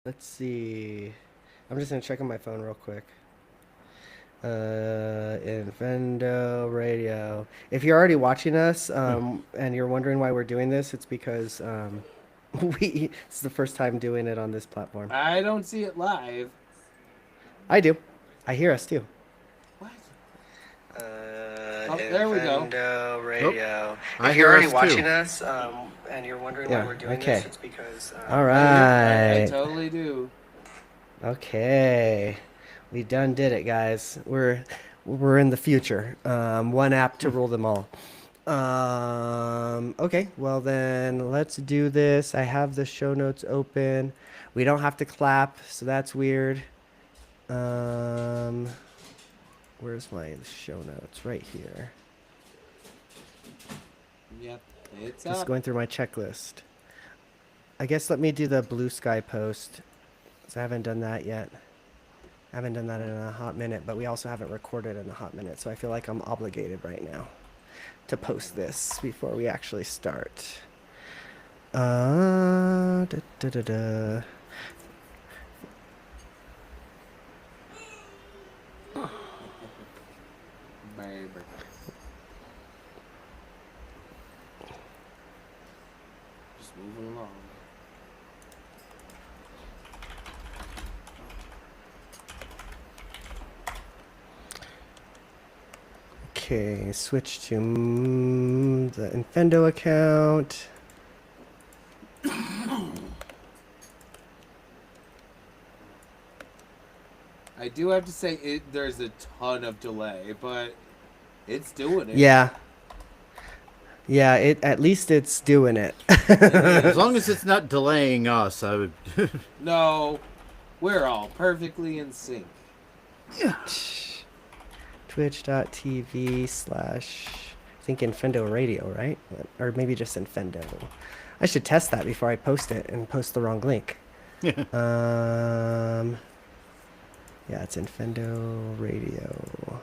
Let's see. I'm just gonna check on my phone real quick. Infendo Radio. If you're already watching us, and you're wondering why we're doing this, it's because it's the first time doing it on this platform. I don't see it live. I do. I hear us too. What? Oh, there we go. Infendo Nope. Radio. I If you're hear already us watching too. us, and you're wondering why Yeah, we're doing okay. this, it's because All I right. totally do. Okay. We done did it, guys. We're in the future. One app to rule them all. Okay, well then let's do this. I have the show notes open. We don't have to clap, so that's weird. Um, where's my show notes? Right here. Yep, it's Just up. going through my checklist. I guess let me do the blue sky post. 'Cause I haven't done that yet. I haven't done that in a hot minute, but we also haven't recorded in a hot minute, so I feel like I'm obligated right now to post this before we actually start. Da, da, da, da. Baby. Just moving along. Okay, switch to the Infendo account. I do have to say there's a ton of delay, but it's doing it. Yeah. Yeah, at least it's doing it. As long as it's not delaying us, I would. No, we're all perfectly in sync. Twitch.tv/ I think Infendo Radio, right? Or maybe just Infendo. I should test that before I post it and post the wrong link. Yeah, it's Infendo Radio.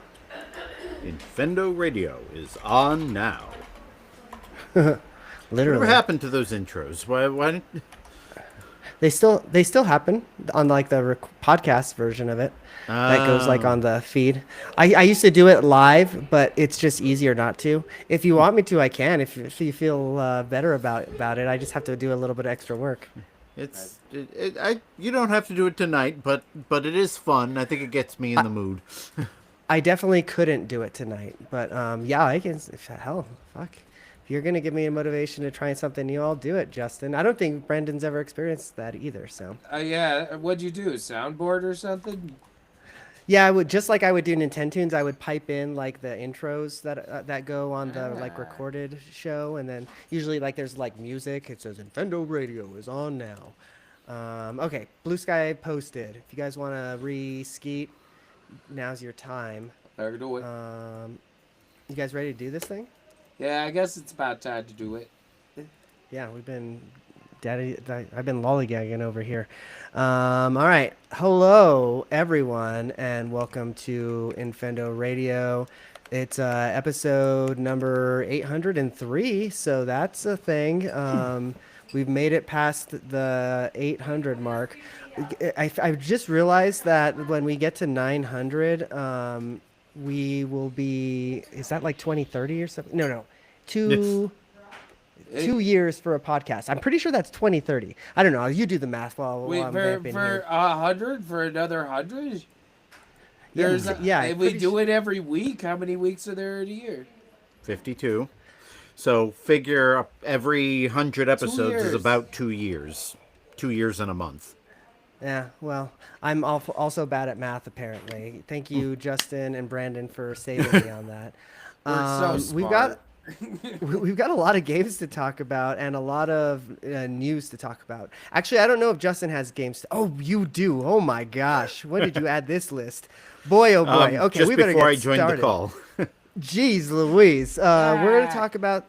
Infendo Radio is on now. Literally. Whatever happened to those intros? Why didn't... They still happen on like the podcast version of it. That goes like on the feed. I used to do it live, but it's just easier not to. If you want me to, I can. If you feel better about it, I just have to do a little bit of extra work. You don't have to do it tonight, but it is fun. I think it gets me in the mood. I definitely couldn't do it tonight, but yeah, I can. Hell, fuck. If you're gonna give me a motivation to try something new, I'll do it, Justin. I don't think Brendan's ever experienced that either. So Yeah, what'd you do? Soundboard or something? yeah, I would just like I would do Nintendo's. I would pipe in like the intros that go on the like recorded show, and then usually like there's like music. It says Infendo Radio is on now. Okay, Blue Sky posted. If you guys want to re-skeet, now's your time. Better do it. You guys ready to do this thing? Yeah, I guess it's about time to do it. Yeah, I've been lollygagging over here. All right. Hello, everyone, and welcome to Infendo Radio. It's episode number 803, so that's a thing. We've made it past the 800 mark. I've just realized that when we get to 900, we will be, is that like 2030 or something? No, two Yes. 2 years for a podcast. I'm pretty sure that's 2030. I don't know. You do the math while Wait, I'm for vamping here. 100? For another 100? There's Yeah, if we do it every week, how many weeks are there in a year? 52. So figure every 100 episodes is years. about 2 years. 2 years and a month. Yeah, well, I'm also bad at math, apparently. Thank you, Justin and Brandon, for saving me on that. We're so smart. We've got a lot of games to talk about and a lot of news to talk about. Actually, I don't know if Justin has games. Oh, you do. Oh my gosh, when did you add this list? Boy, oh boy. Okay, just we better before get I joined started. the call. Jeez Louise. We're going to talk about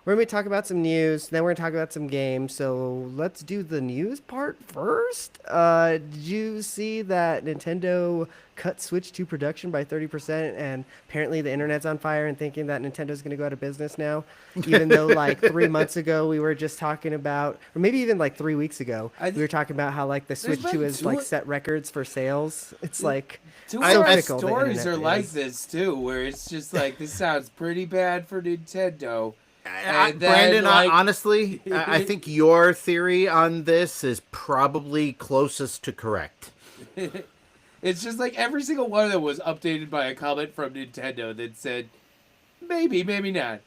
we're gonna be talking about some news. Then we're gonna talk about some games. So let's do the news part first. Did you see that Nintendo cut Switch 2 production by 30%, and apparently the internet's on fire and thinking that Nintendo's gonna go out of business now, even though like 3 months ago we were just talking about, or maybe even like 3 weeks ago, we were talking about how like the There's Switch 2 been has like set records for sales. It's like Two so of our fickle the stories internet are like is. this too, where it's just like this sounds pretty bad for Nintendo. And then, Brandon, like, honestly, I think your theory on this is probably closest to correct. it's just like every single one of them was updated by a comment from Nintendo that said, maybe, maybe not.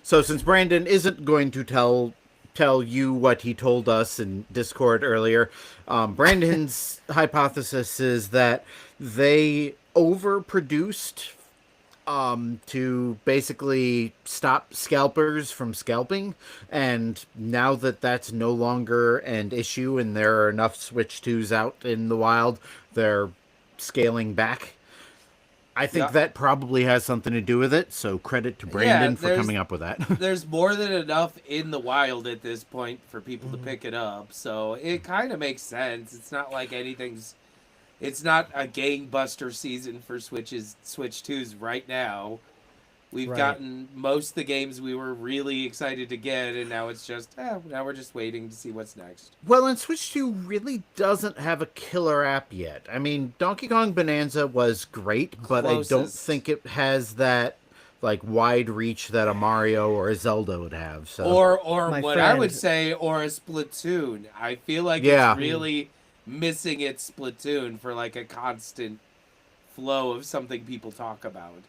So since Brandon isn't going to tell you what he told us in Discord earlier, Brandon's hypothesis is that they overproduced to basically stop scalpers from scalping, and now that that's no longer an issue and there are enough Switch 2s out in the wild, they're scaling back. I think that probably has something to do with it, so credit to Brandon for coming up with that. There's more than enough in the wild at this point for people to pick it up, so it kind of makes sense. It's not like it's not a gangbuster season for Switch 2s right now. We've gotten most of the games we were really excited to get, and now it's just, now we're just waiting to see what's next. Well, and Switch 2 really doesn't have a killer app yet. I mean, Donkey Kong Bonanza was great, but I don't think it has that like wide reach that a Mario or a Zelda would have. So or what I would say, or a Splatoon. I feel like it's really missing its Splatoon for like a constant flow of something people talk about.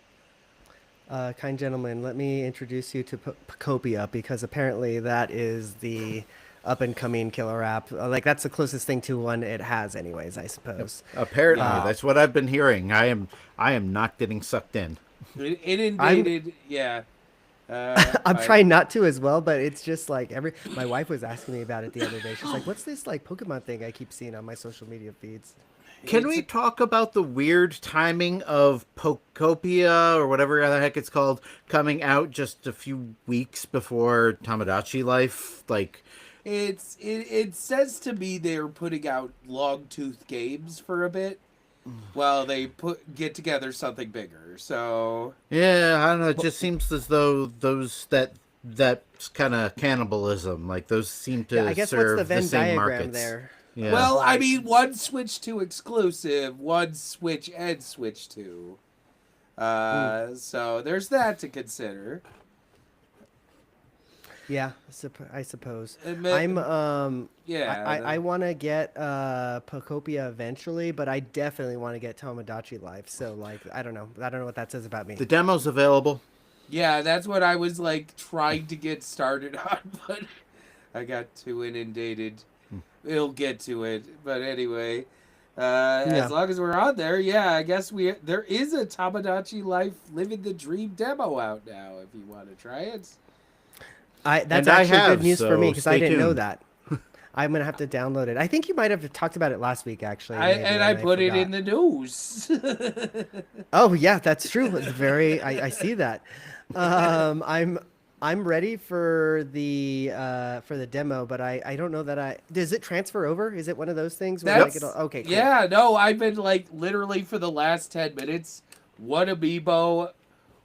Kind gentlemen, let me introduce you to Pocopia, because apparently that is the up-and-coming killer app. Like, that's the closest thing to one it has anyways, I suppose. Apparently, that's what I've been hearing. I am not getting sucked in. Inundated, I'm trying not to as well, but it's just like my wife was asking me about it the other day. She's like, what's this like Pokemon thing I keep seeing on my social media feeds? Can we talk about the weird timing of Pocopia, or whatever the heck it's called, coming out just a few weeks before Tamagotchi Life? Like, it says to me they're putting out long-toothed games for a bit while they get together something bigger. So yeah, I don't know. It just seems as though that's kind of cannibalism. Like, those seem to I guess serve what's the the Venn same diagram markets. there? Yeah. Well, I mean, one Switch 2 exclusive, one Switch and Switch 2. So there's that to consider. Yeah, I suppose. I Yeah. want to get Pocopia eventually, but I definitely want to get Tomodachi Life. So like, I don't know what that says about me. The demo's available. Yeah, that's what I was like trying to get started on, but I got too inundated. We'll get to it, but anyway, as long as we're on there, I guess there is a Tamagotchi Life Living the Dream demo out now. If you want to try it, That's actually good news for me, because I didn't know that. I'm gonna have to download it. I think you might have talked about it last week, actually. I put it in the news. Oh yeah, that's true. It's I see that. I'm ready for the demo, but I don't know that does it transfer over? Is it one of those things where okay, cool. Yeah, no, I've been like literally for the last 10 minutes, one amiibo,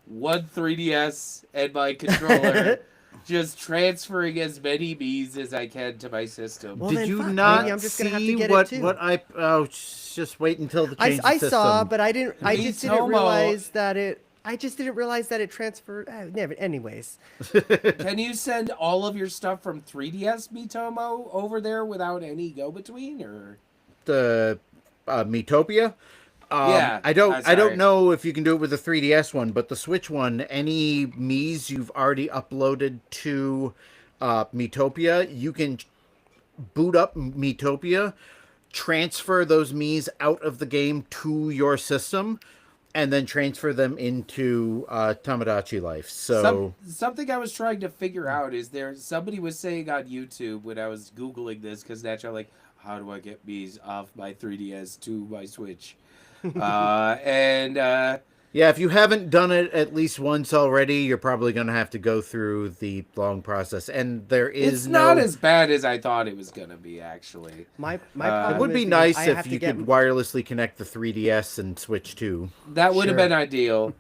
one 3DS, and my controller, just transferring as many Miis as I can to my system. Well, Did you maybe not I'm just see gonna have to get what it too. what I? Oh, just wait until the change I the system. saw, but I didn't. I just didn't Miitomo. realize that it. I just didn't realize that it transferred. Never. Anyways. Can you send all of your stuff from 3DS Miitomo over there without any go-between, or The Miitopia. Yeah, I don't sorry. know if you can do it with the 3DS one, but the Switch one, any Miis you've already uploaded to Miitopia, you can boot up Miitopia, transfer those Miis out of the game to your system, and then transfer them into Tamagotchi Life. So something I was trying to figure out is somebody was saying on YouTube when I was Googling this, because naturally, like, how do I get Miis off my 3DS to my Switch? And Yeah, if you haven't done it at least once already, you're probably going to have to go through the long process. And there is It's not no. as bad as I thought it was gonna be, actually. My It It problem would is be because nice I if have to you get could wirelessly connect the 3DS and Switch too. That would have Sure. been ideal.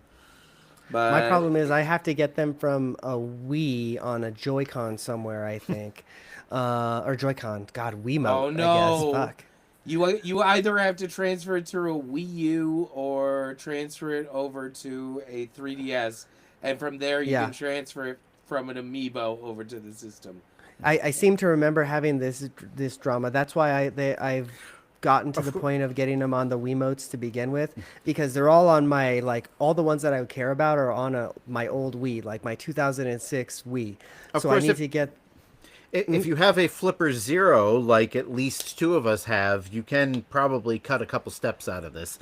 But my problem is I have to get them from a Wii on a Joy-Con somewhere, I think. Or Joy-Con. God, Wiimote, oh I guess. no, Fuck. you either have to transfer it to a Wii U or transfer it over to a 3DS, and from there you Yeah. can transfer it from an Amiibo over to the system. I seem to remember having this drama. That's why I've gotten to the cour- point of getting them on the Wiimotes to begin with, because they're all on my, like, all the ones that I would care about are on my old Wii, like my 2006 Wii. Of So course, I need if- to get. If you have a Flipper Zero, like at least two of us have, you can probably cut a couple steps out of this.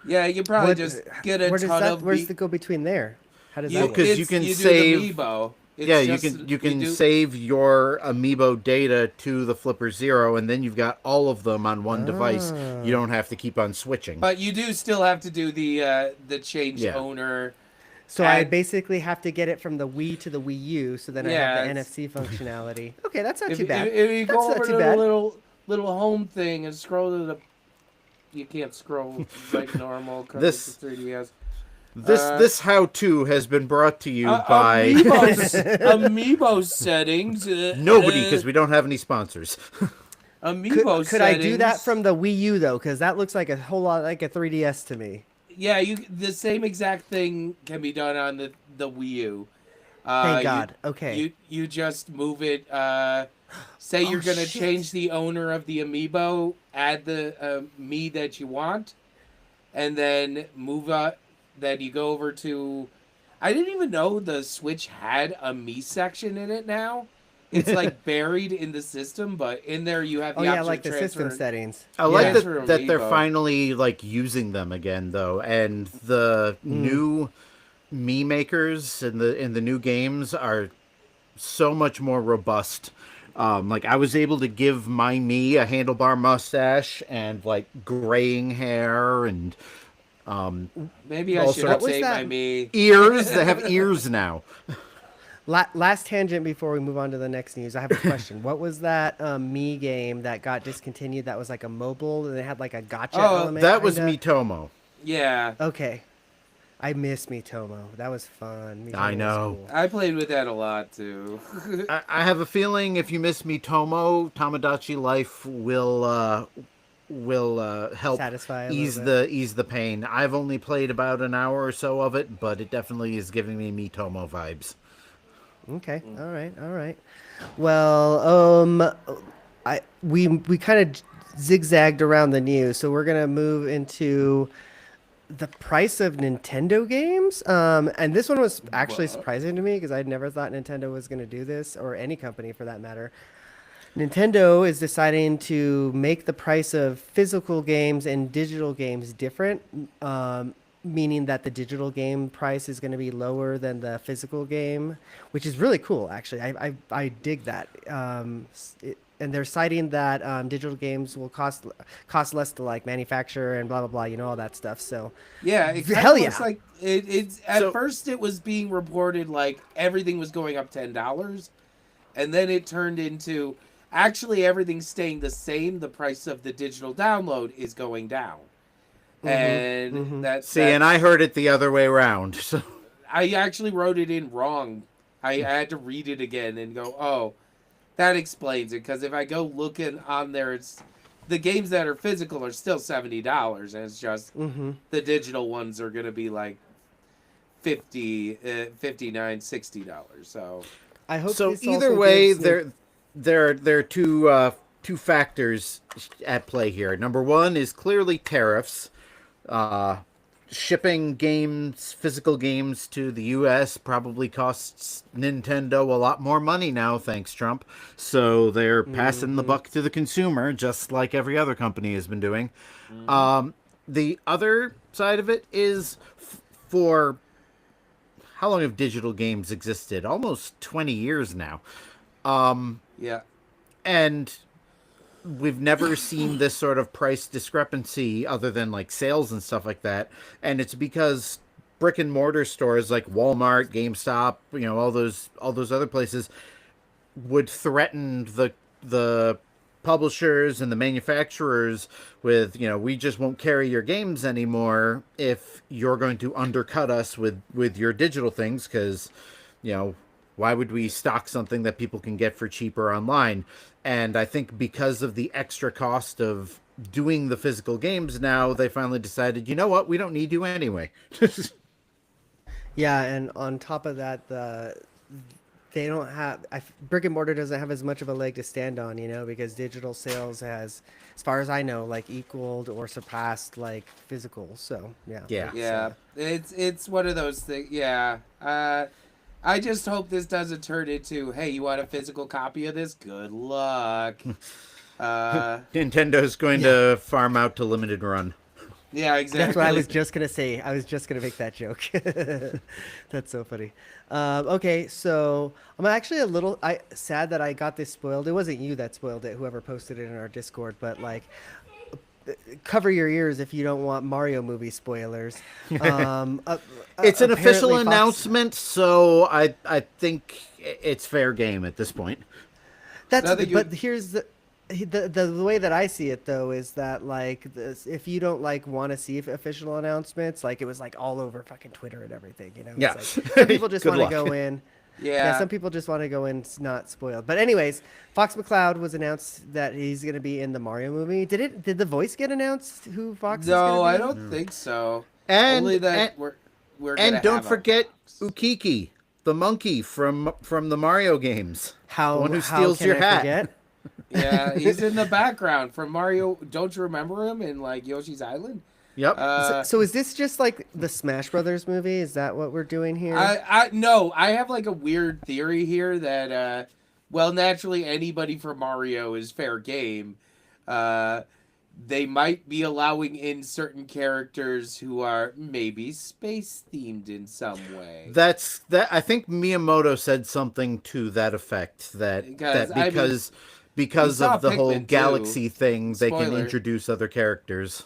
Yeah, you probably What- just get a Where does ton that? of Where's the go between there? How does you, that Well, 'cause work? you can do save- the Amiibo. It's Yeah, just- you can do- save your Amiibo data to the Flipper Zero, and then you've got all of them on one device. You don't have to keep on switching. But you do still have to do the change Yeah. owner. So I add- basically have to get it from the Wii to the Wii U, so then I have the Yeah, NFC functionality. Okay, that's not If, too bad. if you That's go not over too to the bad. little home thing and scroll to the, you can't scroll like normal because This- it's a 3DS. This how-to has been brought to you Uh, by Amiibo settings. nobody, because we don't have any sponsors. Amiibo Could I do that settings. from the Wii U though? Because that looks like a whole lot like a 3DS to me. Yeah, the same exact thing can be done on the Wii U. Thank God. Okay. You just move it. Say you're gonna shit. change the owner of the Amiibo, add the me that you want, and then move up. Then you go over to. I didn't even know the Switch had a me section in it now. It's like buried in the system, but in there you have the Oh yeah, option like to the system transfer. settings. I like Yeah. that, that they're Amiibo. finally like using them again though, and the new me makers in the new games are so much more robust. Like I was able to give my me a handlebar mustache and like graying hair and Maybe I All should sorts- update my that? me. ears. They have ears now. Last tangent before we move on to the next news. I have a question. What was that me game that got discontinued? That was like a mobile and it had like a gotcha Oh, element. That was kinda? Mitomo. Yeah, Okay. I miss Mitomo. That was fun. Mitomo I was know. cool. I played with that a lot too. I have a feeling if you miss Mitomo, Tamagotchi Life will help Satisfy a ease little ease the pain. I've only played about an hour or so of it, but it definitely is giving me Mitomo vibes. Okay. All right. All right. Well, we kind of zigzagged around the news, so we're gonna move into the price of Nintendo games. And this one was actually What? surprising to me because I'd never thought Nintendo was gonna do this, or any company for that matter. Nintendo is deciding to make the price of physical games and digital games different, meaning that the digital game price is going to be lower than the physical game, which is really cool, actually. I dig that. And they're citing that digital games will cost less to like manufacture and blah blah blah, you know, all that stuff. So Yeah, it Hell kinda looks yeah. like it's at So- first it was being reported like everything was going up $10, and then it turned into actually everything's staying the same. The price of the digital download is going down, and that's See, and I heard it the other way around. So I actually wrote it in wrong. I had to read it again and go, oh, that explains it. Because if I go looking on there, it's the games that are physical are still $70, and it's just the digital ones are going to be like $59, $60. So I hope. so this either also way, gives Nin- there are two factors at play here. Number one is clearly tariffs. Shipping games, physical games to the U.S. probably costs Nintendo a lot more money now, thanks Trump. So they're passing the buck to the consumer, just like every other company has been doing. The other side of it is for how long have digital games existed? Almost 20 years now. yeah, And we've never seen this sort of price discrepancy other than like sales and stuff like that. And it's because brick and mortar stores like Walmart, GameStop, all those other places would threaten the publishers and the manufacturers with, we just won't carry your games anymore if you're going to undercut us with your digital things, because, why would we stock something that people can get for cheaper online? And I think because of the extra cost of doing the physical games now, they finally decided, you know what, we don't need you anyway. Yeah, and on top of that, they don't have brick and mortar doesn't have as much of a leg to stand on, because digital sales has, as far as I know, like equaled or surpassed like physical. So Yeah, it's one of those things. Yeah, I just hope this doesn't turn into, hey, you want a physical copy of this? Good luck. Nintendo's going to farm out to limited run. Yeah, exactly. That's what I was just gonna say. I was just gonna make that joke. That's so funny. Okay, so I'm actually a little sad that I got this spoiled. It wasn't you that spoiled it, whoever posted it in our Discord, but like, cover your ears if you don't want Mario movie spoilers. It's an official announcement, so I think it's fair game at this point. But here's the way that I see it though is that like if you don't like want to see official announcements, like it was like all over fucking Twitter and everything, Yeah. It's like, some people just want to go in. Yeah. Some people just want to go in not spoiled. But anyways, Fox McCloud was announced that he's going to be in the Mario movie. Did the voice get announced? Who Fox? No, is I gonna be? don't think so. And Only that we're and don't have forget Ukiki, the monkey from the Mario games. How the one who how steals can your I hat. forget? Yeah, he's in the background from Mario. Don't you remember him in like Yoshi's Island? Yep. So is this just like the Smash Brothers movie? Is that what we're doing here? No, I have like a weird theory here that well, naturally anybody from Mario is fair game. They might be allowing in certain characters who are maybe space themed in some way. That's that. I think Miyamoto said something to that effect. Because of the whole galaxy thing, they can introduce other characters.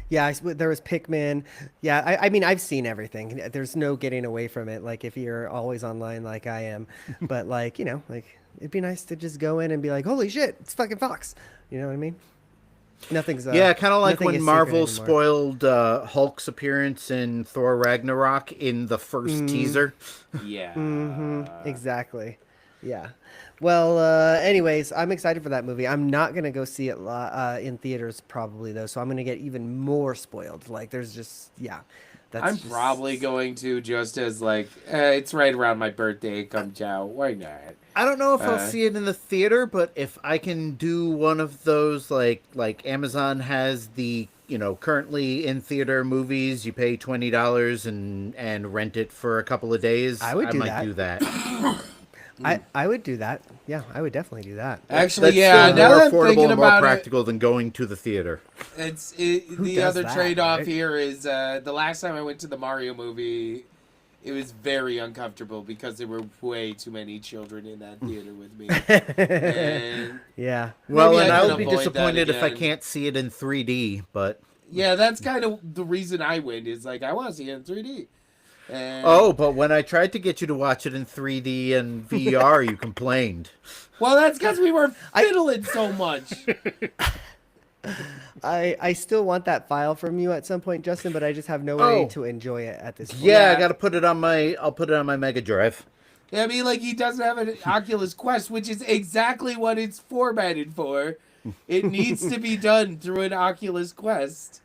Yeah, there was Pikmin. Yeah, I mean, I've seen everything. There's no getting away from it. Like, if you're always online like I am. But, like, it'd be nice to just go in and be like, holy shit, it's fucking Fox. You know what I mean? Nothing's... yeah, kind of like when Marvel spoiled Hulk's appearance in Thor Ragnarok in the first teaser. Yeah. Exactly. Yeah. Well, anyways, I'm excited for that movie. I'm not going to go see it in theaters probably, though, so I'm going to get even more spoiled. Like, there's just, I'm probably going to just as, like, it's right around my birthday, come chow. Why not? I don't know if I'll see it in the theater, but if I can do one of those, like Amazon has the, currently in theater movies, you pay $20 and rent it for a couple of days, I might do that. I would do that. Yeah, I would definitely do that. Actually, That's now more that I'm affordable thinking and more about practical than going to the theater. The other trade-off right? here is the last time I went to the Mario movie, it was very uncomfortable because there were way too many children in that theater with me. And yeah. Well, and I I'll can be avoid disappointed that if I again. can't see it in 3D, but... Yeah, that's kind of the reason I went, is like, I want to see it in 3D. And... Oh, but when I tried to get you to watch it in 3D and VR, you complained. Well, that's because we were fiddling so much. I still want that file from you at some point, Justin, but I just have no way to enjoy it at this point. Yeah, I got to put it on I'll put it on my Mega Drive. I mean, like, he doesn't have an Oculus Quest, which is exactly what it's formatted for. It needs to be done through an Oculus Quest.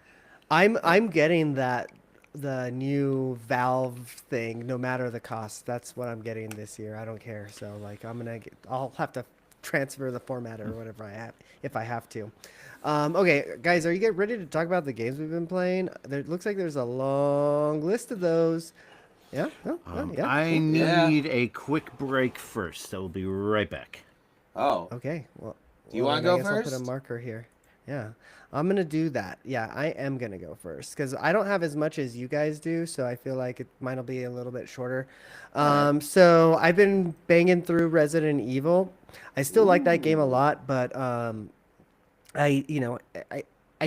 I'm getting the new Valve thing, no matter the cost. That's what I'm getting this year. I don't care. So like I'll have to transfer the format or whatever I have if I have to. Okay, guys, are you ready to talk about the games we've been playing? There looks like there's a long list of those. Yeah. Yeah. I need a quick break first. I will be right back. Oh. Okay. Well, do you want to go first? I'll put a marker here. Yeah. I'm going to do that. Yeah, I am going to go first because I don't have as much as you guys do, so I feel like mine will be a little bit shorter. So I've been banging through Resident Evil. I still like that game a lot, but I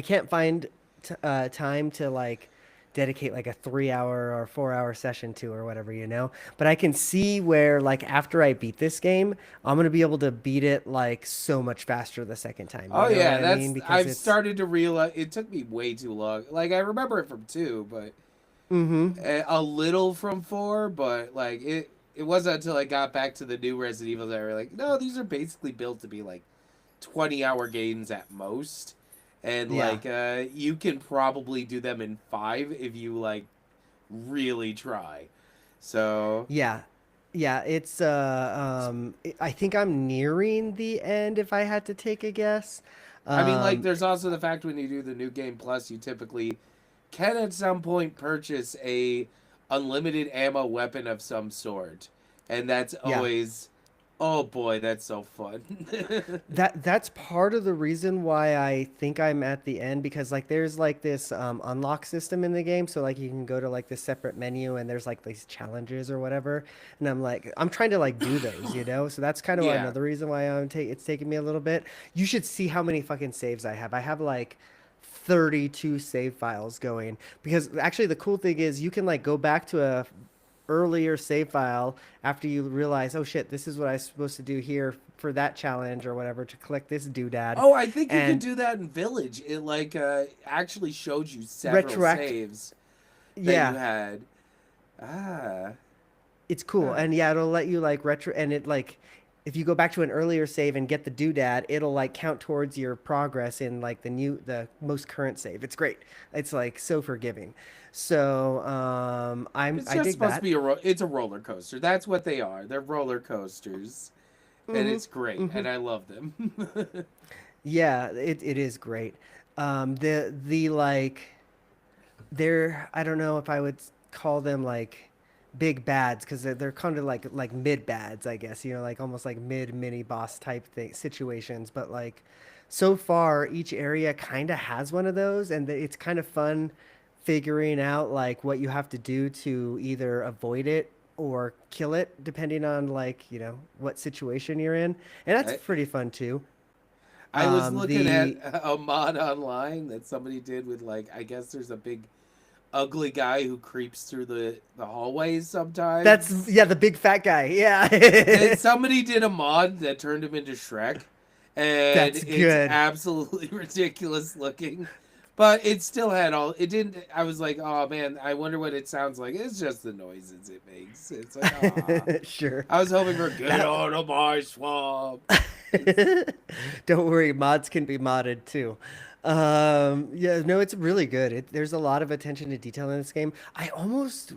can't find time to like dedicate like a 3 hour or 4 hour session to or whatever, you know. But I can see where like after I beat this game, I'm gonna be able to beat it like so much faster the second time. You Oh know what yeah, I mean? that's Because I've it's started to realize it took me way too long. Like I remember it from 2, but mm-hmm. a little from 4, but like it wasn't until I got back to the new Resident Evil that I was like, no, these are basically built to be like 20-hour games at most. And Yeah. like you can probably do them in 5 if you like really try. So Yeah. Yeah, it's I think I'm nearing the end if I had to take a guess. I mean, like, Um, there's also the fact when you do the new game plus, you typically can at some point purchase a unlimited ammo weapon of some sort, and that's yeah. always, oh boy, that's so fun. That's part of the reason why I think I'm at the end because like there's like this unlock system in the game, so like you can go to like this separate menu and there's like these challenges or whatever, and I'm trying to like do those, you know. So that's kind of Yeah. another reason why it's taking me a little bit. You should see how many fucking saves I have. I have like 32 save files going because actually the cool thing is you can like go back to a earlier save file after you realize, oh shit, this is what I'm supposed to do here for that challenge or whatever to collect this doodad. Oh, I think you can And do that in Village. It like actually showed you several retroact, saves that you yeah, had. Ah, it's cool. huh. And yeah, it'll let you like retro, and it like if you go back to an earlier save and get the doodad, it'll like count towards your progress in like the most current save. It's great. It's like so forgiving. So It's I just dig supposed to that. be it's a roller coaster. That's what they are. They're roller coasters, and Hmm. it's great, Hmm. and I love them. Yeah, it is great. The like they're I don't know if I would call them like big bads because they're kind of like mid bads, I guess, you know, like almost like mid mini boss type thing situations. But like so far, each area kind of has one of those, and it's kind of fun figuring out like what you have to do to either avoid it or kill it, depending on like you know what situation you're in, and that's I, pretty fun too. I was looking at The a mod online that somebody did with like I guess there's a big ugly guy who creeps through the hallways That's sometimes. yeah, the big fat guy. And Yeah. somebody did a mod that turned him into Shrek, and That's it's good. absolutely ridiculous looking. But it still had all. It didn't. I was like, oh man, I wonder what it sounds like. It's just the noises it makes. It's like, ah. Sure. I was hoping for get That out of my swamp. It's, don't worry, mods can be modded too. Yeah, no, it's really good. There's a lot of attention to detail in this game. I almost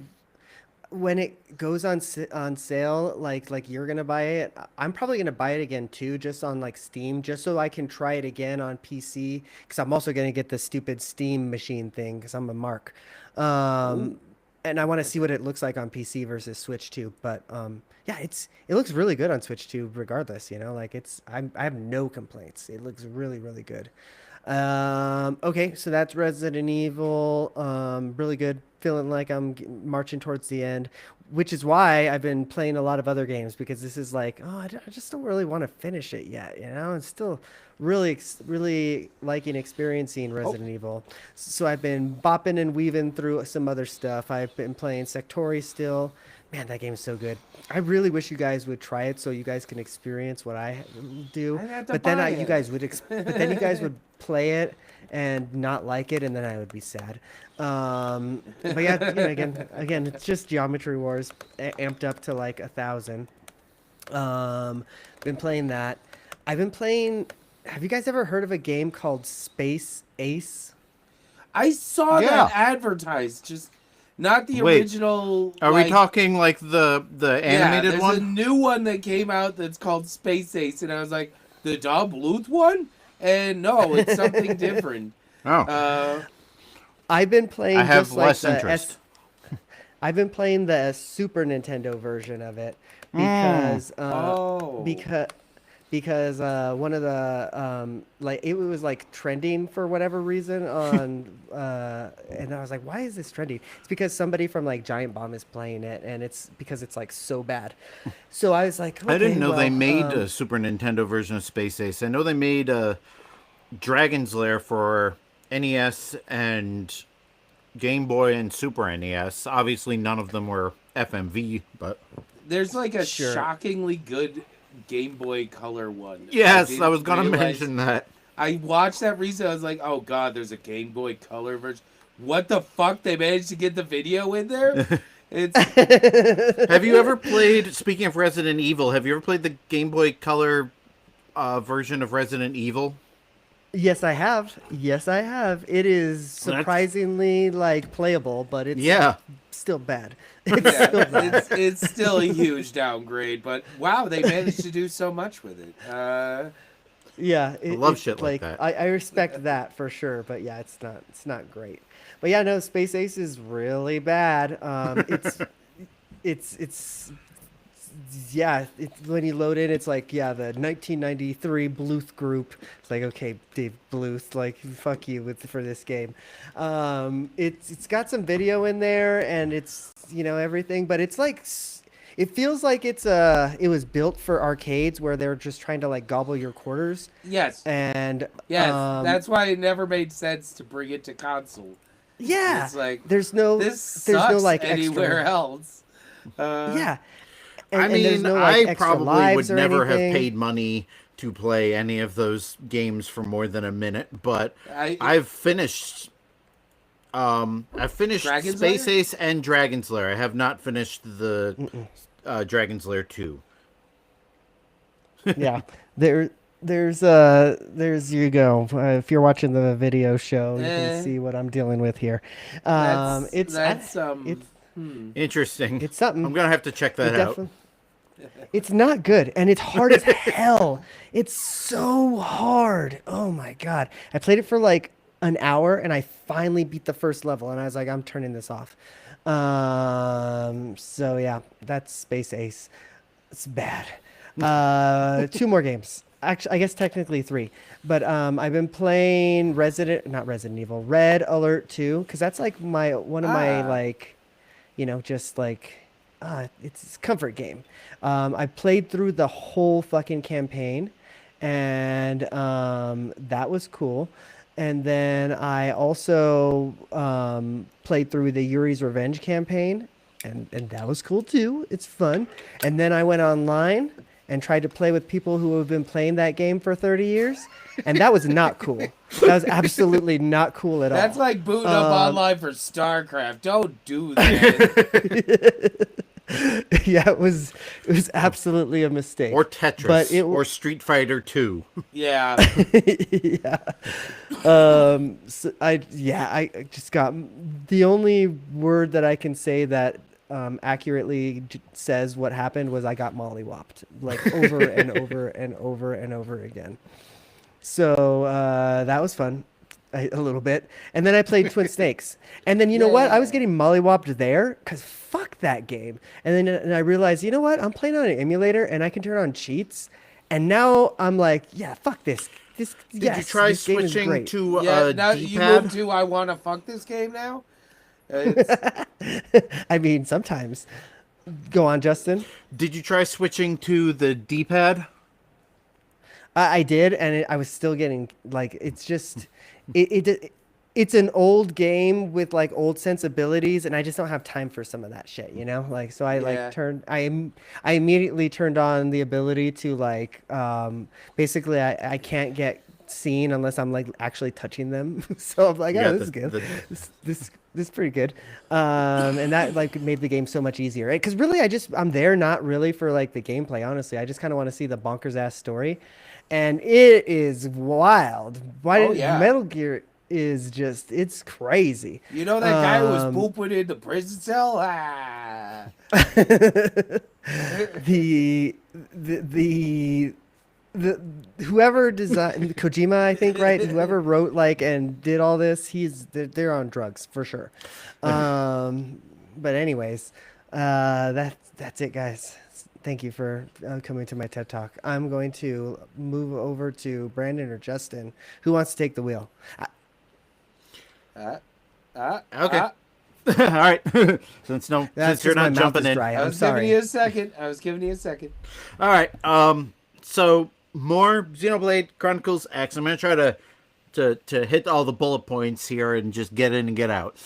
when it goes on on sale, like you're gonna buy it, I'm probably gonna buy it again too, just on like Steam, just so I can try it again on PC. Because I'm also gonna get the stupid Steam machine thing, because I'm a mark. ooh, Um, and I want to see what it looks like on PC versus Switch too. But yeah, it looks really good on Switch too, regardless. You know, like I have no complaints. It looks really really good. Okay, so that's Resident Evil. Really good. Feeling like I'm marching towards the end, which is why I've been playing a lot of other games because this is like, oh, I just don't really want to finish it yet, you know? I'm still really liking experiencing oh, Resident Evil. So I've been bopping and weaving through some other stuff. I've been playing Sectori still. Man, that game is so good. I really wish you guys would try it so you guys can experience what I do. I had to But then buy you guys would but then you guys it. would play it and not like it, and then I would be sad. But yeah, you know, again, it's just Geometry Wars amped up to like 1,000. Been playing that. I've been playing. Have you guys ever heard of a game called Space Ace? I saw Yeah. that advertised, just not the Wait, original. are we Like, talking like the yeah, animated there's a one? new one that came out that's called Space Ace, and I was like, the Don Bluth one? And no, it's something different. Oh, Uh, I've been I playing have just like less the interest. I've been playing the Super Nintendo version of it Mm. because because one of the like it was like trending for whatever reason on and I was like, why is this trending? It's because somebody from like Giant Bomb is playing it, and it's because it's like so bad. So I was like, I didn't okay, know they well, made a Super Nintendo version of Space Ace. I know they made a Dragon's Lair for NES and Game Boy and Super NES. Obviously, none of them were FMV, but There's like a Sure. shockingly good Game Boy Color one. yes, I didn't was going to realize- mention that. I watched that recently. I was like, oh god, there's a Game Boy Color version. What the fuck? They managed to get the video in there? It's Have you ever played, speaking of Resident Evil, have you ever played the Game Boy Color version of Resident Evil? Yes, I have. Yes, I have. It is surprisingly like playable, but it's Yeah. still bad. It's yeah, still bad. it's still a huge downgrade, but wow, they managed to do so much with it. Yeah, love it's shit like that. I respect that for sure, but yeah, it's not great. But yeah, no, Space Ace is really bad. It's yeah, when you load in, it's like, yeah, the 1993 Bluth group. It's like, okay, Dave Bluth, like, fuck you for this game. It's got some video in there, and it's, you know, everything, but it's like, it feels like it was built for arcades where they're just trying to like gobble your quarters. Yes, And yes, that's why it never made sense to bring it to console. yeah, It's like, there's no like anywhere extra, else. yeah. I and there's mean, no, like, I extra probably lives would or never have anything. paid money to play any of those games for more than a minute, but I- I've finished Dragon's Space Lair? Ace and Dragon's Lair. I have not finished the Dragon's Lair 2. Yeah, there's you go. If you're watching the video show, you Eh. can see what I'm dealing with here. It's Interesting. It's something. I'm going to have to check it that out. definitely- It's not good, and it's hard as hell. It's so hard. Oh my god! I played it for like an hour, and I finally beat the first level, and I was like, I'm turning this off. So yeah, that's Space Ace. It's bad. Two more games. Actually, I guess technically three. But I've been playing not Resident Evil, Red Alert 2, because that's like one of my like, you know, just like, it's a comfort game. I played through the whole fucking campaign, and that was cool. And then I also played through the Yuri's Revenge campaign, and that was cool too. It's fun. And then I went online and tried to play with people who have been playing that game for 30 years, and that was not cool. That was absolutely not cool at all. That's like booting up online for StarCraft. Don't do that. Yeah, it was absolutely a mistake. Or Tetris. But or Street Fighter 2. Yeah. Yeah. So I just got the only word that I can say that accurately says what happened was I got mollywopped like over and over and over and over again. So that was fun. A little bit. And then I played Twin Snakes. And then, you know what? I was getting mollywopped there because fuck that game. And then I realized, you know what? I'm playing on an emulator and I can turn on cheats. And now I'm like, yeah, fuck this. Did you try switching to Yeah, now you D-pad? move to I want to fuck this game now? I mean, sometimes. Go on, Justin. Did you try switching to the D-pad? I did, and I was still getting like it's just it's an old game with like old sensibilities, and I just don't have time for some of that shit, you know. Like so, I I immediately turned on the ability to like basically I can't get seen unless I'm like actually touching them. So I'm like, oh, this is good. This is pretty good. And that like made the game so much easier, right? Because really, I'm there not really for like the gameplay. Honestly, I just kind of want to see the bonkers ass story. And it is wild. Metal Gear is just, it's crazy. You know that guy who was pooping in the prison cell? Ah. the whoever designed Kojima, I think, right? Whoever wrote like and did all this, they're on drugs for sure. But anyways, that's it, guys. Thank you for coming to my TED Talk. I'm going to move over to Brandon or Justin. Who wants to take the wheel? Okay. All right. since you're not jumping in. I was giving you a second. All right. So more Xenoblade Chronicles X. I'm gonna try to hit all the bullet points here and just get in and get out.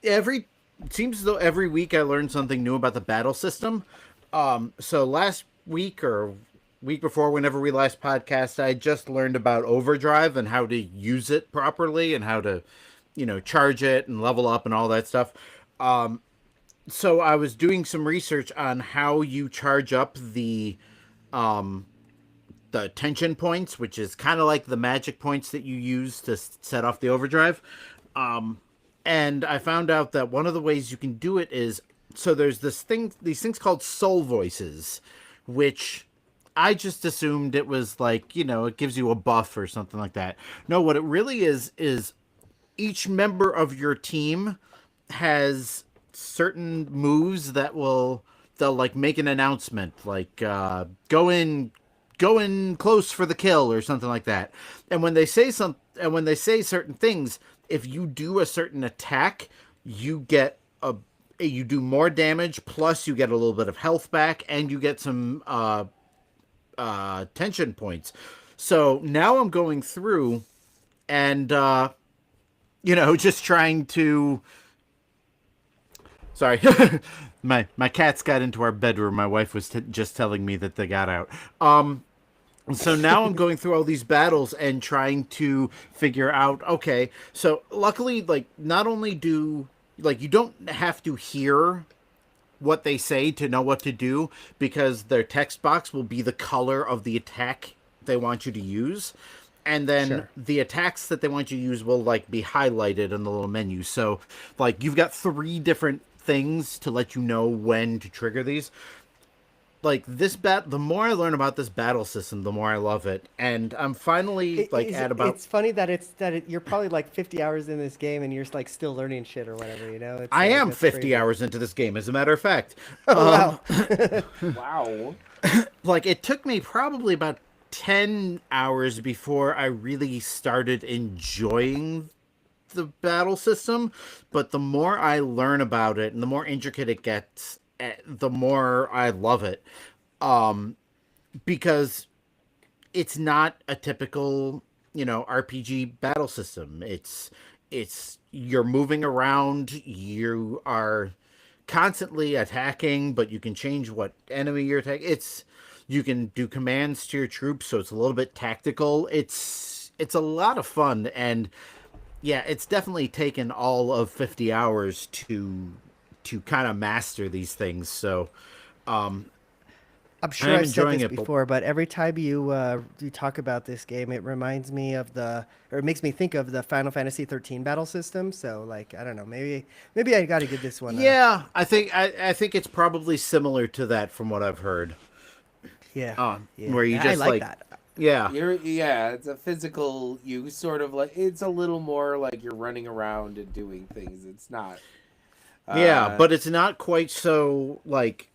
Every it seems as though every week I learn something new about the battle system. So last week or week before, whenever we last podcast, I just learned about overdrive and how to use it properly and how to, charge it and level up and all that stuff. So I was doing some research on how you charge up the tension points, which is kind of like the magic points that you use to set off the overdrive. And I found out that one of the ways you can do it is, so there's these things called soul voices, which I just assumed it was like, it gives you a buff or something like that. No, what it really is each member of your team has certain moves that they'll like make an announcement, like go in close for the kill or something like that. And when they say certain things, if you do a certain attack, you do more damage, plus you get a little bit of health back, and you get some tension points. So now I'm going through and just trying to. Sorry, my cats got into our bedroom. My wife was just telling me that they got out. So now I'm going through all these battles and trying to figure out, okay, so luckily, like, not only you don't have to hear what they say to know what to do, because their text box will be the color of the attack they want you to use. And then the attacks that they want you to use will, like, be highlighted in the little menu. So, like, you've got 3 different things to let you know when to trigger these. Like, the more I learn about this battle system, the more I love it. And I'm finally at about. It's funny that you're probably like 50 hours in this game and you're like still learning shit or whatever, It's I like, am 50 crazy. hours into this game, as a matter of fact. Oh, wow. Wow. Like, it took me probably about 10 hours before I really started enjoying the battle system. But the more I learn about it and the more intricate it gets, the more I love it. Because it's not a typical, RPG battle system. It's you're moving around, you are constantly attacking, but you can change what enemy you're attacking. You can do commands to your troops, so it's a little bit tactical. It's a lot of fun, and yeah, it's definitely taken all of 50 hours to kind of master these things. So I'm sure I've said this before, but every time you talk about this game, it reminds me of it makes me think of the Final Fantasy 13 battle system. So, like, I don't know, maybe I got to give this one. Yeah, I think it's probably similar to that from what I've heard. Yeah, where you just I like that. Yeah, it's a physical. You sort of like, it's a little more like you're running around and doing things. It's not. Yeah, but it's not quite so, like,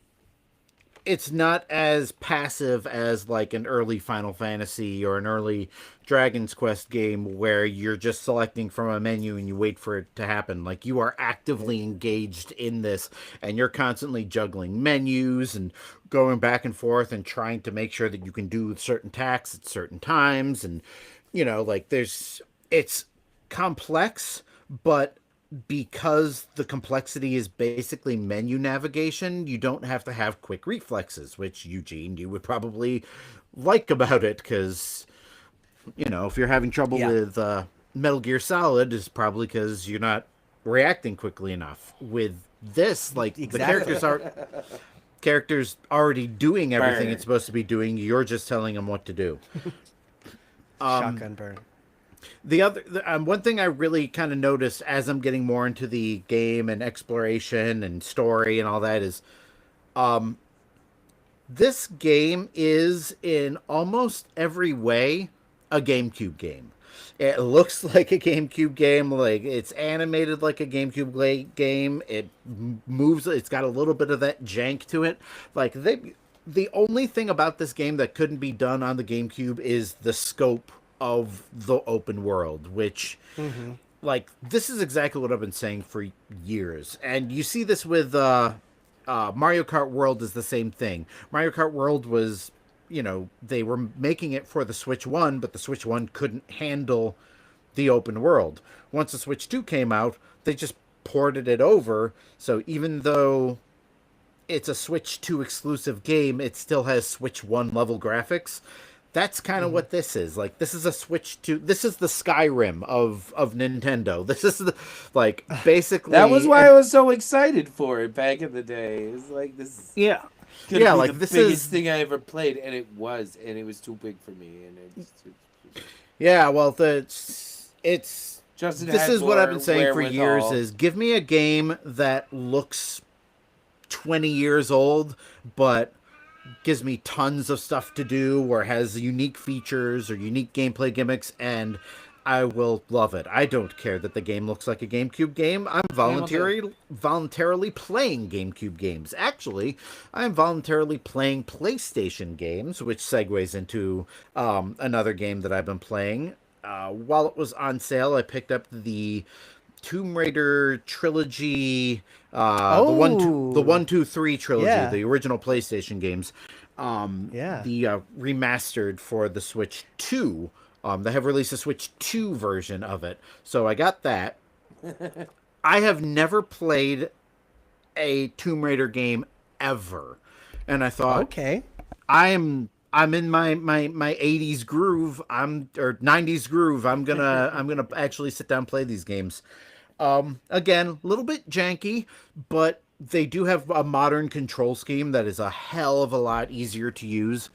it's not as passive as, like, an early Final Fantasy or an early Dragon's Quest game where you're just selecting from a menu and you wait for it to happen. Like, you are actively engaged in this, and you're constantly juggling menus and going back and forth and trying to make sure that you can do certain tasks at certain times. And, it's complex, but because the complexity is basically menu navigation, you don't have to have quick reflexes, which, Eugene, you would probably like about it, because, if you're having trouble with Metal Gear Solid, it's probably because you're not reacting quickly enough. With this, like, Exactly. the characters already doing everything it's supposed to be doing, you're just telling them what to do. Shotgun burn. The other one thing I really kind of noticed as I'm getting more into the game and exploration and story and all that is, this game is in almost every way a GameCube game. It looks like a GameCube game, like it's animated like a GameCube game. It moves. It's got a little bit of that jank to it. Like, the only thing about this game that couldn't be done on the GameCube is the scope of the open world, which like, this is exactly what I've been saying for years. And you see this with Mario Kart World is the same thing. Mario Kart World was, they were making it for the Switch 1, but the Switch 1 couldn't handle the open world. Once the Switch 2 came out, they just ported it over. So even though it's a Switch 2 exclusive game, it still has Switch 1 level graphics. That's kind of what this is. Like, this is a Switch 2. This is the Skyrim of Nintendo. This is the, like, basically. That was why I was so excited for it back in the day. It was like this. Yeah. Could be like the this biggest is thing I ever played, and it was too big for me. And Yeah, well, it's Justin this had is what I've been more saying for years wherewithal. is give me a game that looks 20 years old but gives me tons of stuff to do or has unique features or unique gameplay gimmicks, and I will love it. I don't care that the game looks like a GameCube game. I'm voluntarily playing GameCube games. Actually, I'm voluntarily playing PlayStation games, which segues into another game that I've been playing. While it was on sale, I picked up the Tomb Raider trilogy, the 1, 2, 3 trilogy, the original PlayStation games. The remastered for the Switch 2. They have released a Switch 2 version of it. So I got that. I have never played a Tomb Raider game ever. And I thought, Okay. I'm in my 80s groove. Or 90s groove. I'm gonna actually sit down and play these games. Again, a little bit janky, but they do have a modern control scheme that is a hell of a lot easier to use.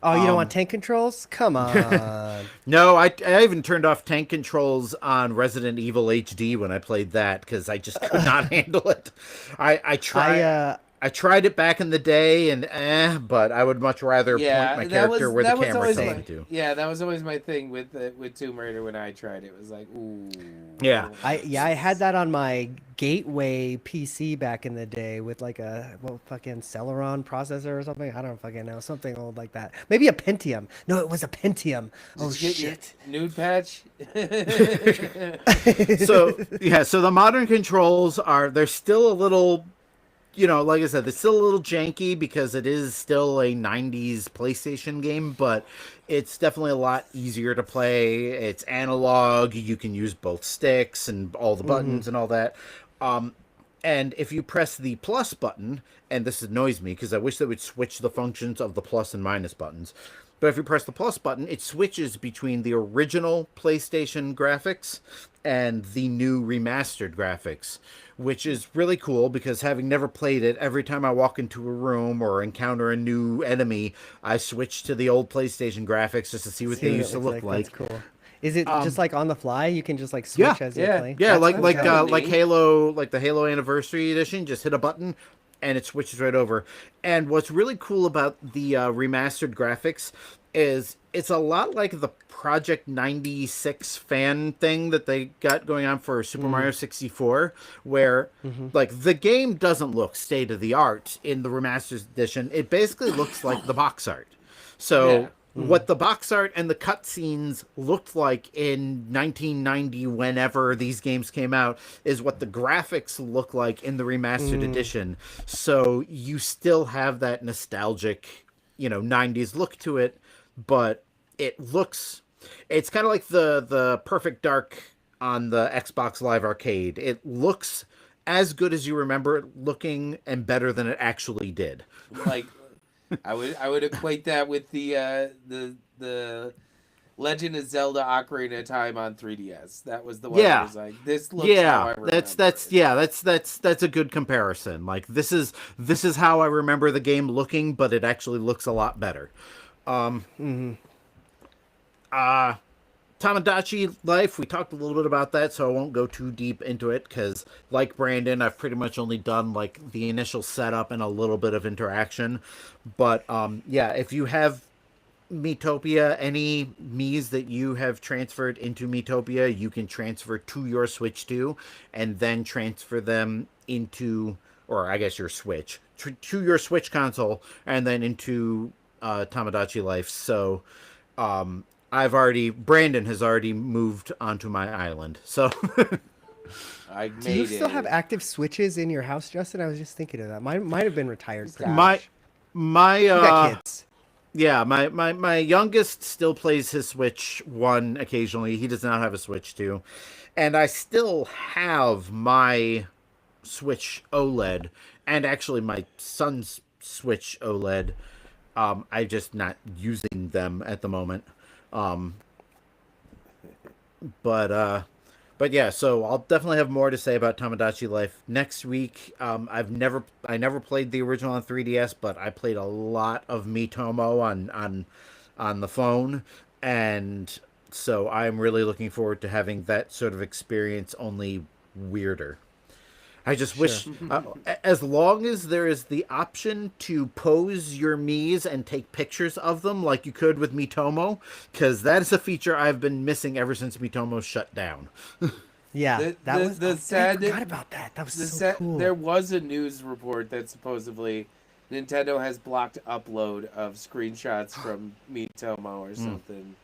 Oh, you don't want tank controls? Come on. No, I even turned off tank controls on Resident Evil HD when I played that because I just could not handle it. I tried it back in the day, but I would much rather point my character where the camera's taken to. Yeah, that was always my thing with Tomb Raider when I tried it. It was like, ooh. Yeah. I had that on my Gateway PC back in the day with like a fucking Celeron processor or something. I don't fucking know, something old like that. Maybe a Pentium. No, it was a Pentium. Oh shit. Nude patch. So the modern controls they're still a little. Like I said, it's still a little janky because it is still a 90s PlayStation game, but it's definitely a lot easier to play. It's analog. You can use both sticks and all the buttons and all that. And if you press the plus button, and this annoys me because I wish they would switch the functions of the plus and minus buttons. But if you press the plus button, it switches between the original PlayStation graphics and the new remastered graphics, which is really cool because having never played it, every time I walk into a room or encounter a new enemy, I switch to the old PlayStation graphics just to see what they used to look like. That's cool. Is it just like on the fly? You can just like switch as you're playing? Yeah, That's like Halo, like the Halo Anniversary Edition, just hit a button and it switches right over. And what's really cool about the remastered graphics is it's a lot like the Project 96 fan thing that they got going on for Super Mario 64, where like the game doesn't look state of the art in the remastered edition. It basically looks like the box art. So what the box art and the cutscenes looked like in 1990, whenever these games came out, is what the graphics look like in the remastered edition. So you still have that nostalgic, 90s look to it, but it's kind of like the Perfect Dark on the Xbox Live Arcade. It looks as good as you remember it looking and better than it actually did. Like, I would equate that with the Legend of Zelda Ocarina of Time on 3DS. That was the one that was like, this looks how I remember that's a good comparison. Like this is how I remember the game looking, but it actually looks a lot better. Tamagotchi Life, we talked a little bit about that, so I won't go too deep into it because, like Brandon, I've pretty much only done like the initial setup and a little bit of interaction. But if you have Miitopia, any Miis that you have transferred into Miitopia, you can transfer to your Switch 2 and then transfer them into, or I guess your Switch, to your Switch console and then into Tamagotchi Life. So Brandon has already moved onto my island. So Do you still have active Switches in your house, Justin? I was just thinking of that. Mine might have been retired. my You got kids. Yeah, my youngest still plays his Switch 1 occasionally. He does not have a Switch 2. And I still have my Switch OLED and actually my son's Switch OLED. I'm just not using them at the moment. Um, but yeah, so I'll definitely have more to say about Tamagotchi Life next week. I never played the original on 3DS, but I played a lot of Miitomo on the phone, and so I'm really looking forward to having that sort of experience, only weirder. I just wish, as long as there is the option to pose your Miis and take pictures of them like you could with Miitomo, because that is a feature I've been missing ever since Miitomo shut down. Yeah, I forgot about that. That was so cool. There was a news report that supposedly Nintendo has blocked upload of screenshots from Miitomo or something.